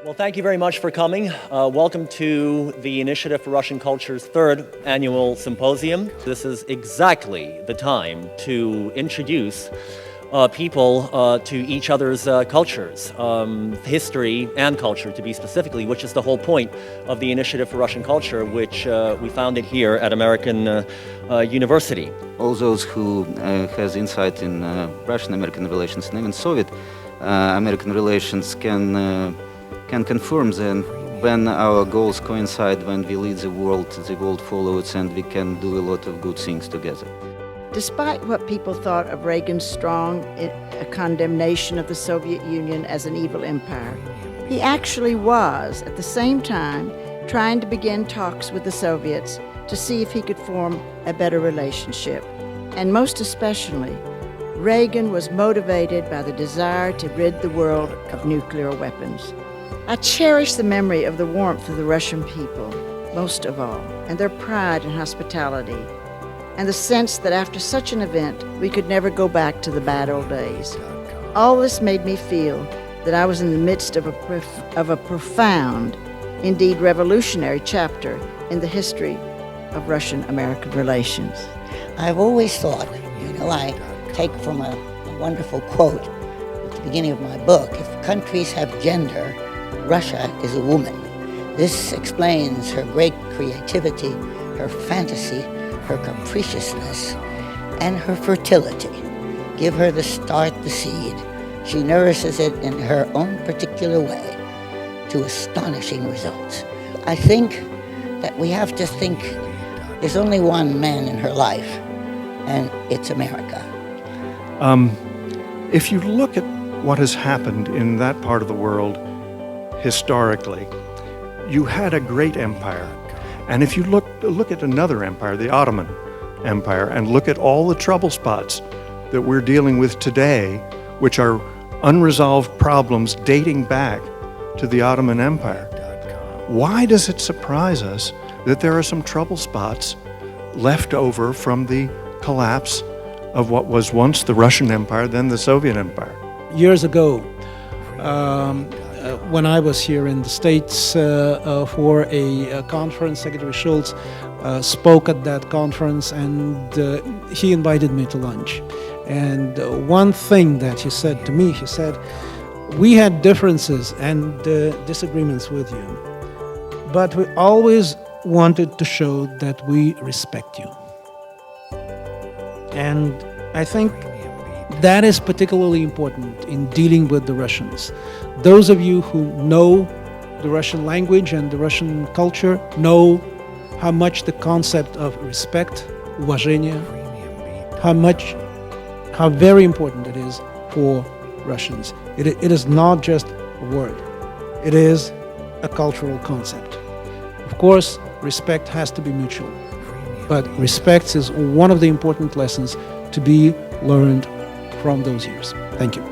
Well, thank you very much for coming. Welcome to the Initiative for Russian Culture's third annual symposium. This is exactly the time to introduce people to each other's cultures, history and culture to be specifically, which is the whole point of the Initiative for Russian Culture, which we founded here at American University. All those who has insight in Russian-American relations and even Soviet American relations can confirm that when our goals coincide, when we lead the world follows, and we can do a lot of good things together. Despite what people thought of Reagan's strong condemnation of the Soviet Union as an evil empire, he actually was, at the same time, trying to begin talks with the Soviets to see if he could form a better relationship. And most especially, Reagan was motivated by the desire to rid the world of nuclear weapons. I cherish the memory of the warmth of the Russian people, most of all, and their pride and hospitality, and the sense that after such an event, we could never go back to the bad old days. All this made me feel that I was in the midst of a profound, indeed revolutionary chapter in the history of Russian-American relations. I've always thought, I take from a wonderful quote at the beginning of my book, if countries have gender, Russia is a woman. This explains her great creativity, her fantasy, her capriciousness, and her fertility. Give her the start, the seed. She nourishes it in her own particular way to astonishing results. I think that we have to think there's only one man in her life, and it's America. If you look at what has happened in that part of the world historically, you had a great empire. And if you look at another empire, the Ottoman Empire, and look at all the trouble spots that we're dealing with today, which are unresolved problems dating back to the Ottoman Empire, why does it surprise us that there are some trouble spots left over from the collapse of what was once the Russian Empire, then the Soviet Empire? Years ago, when I was here in the States for a conference, Secretary Schultz spoke at that conference, and he invited me to lunch. And one thing that he said to me, he said, "We had differences and disagreements with you, but we always wanted to show that we respect you." And I think that is particularly important in dealing with the Russians. Those of you who know the Russian language and the Russian culture know how much the concept of respect, уважение, how very important it is for Russians. It is not just a word. It is a cultural concept. Of course, respect has to be mutual, but respect is one of the important lessons to be learned from those years. Thank you.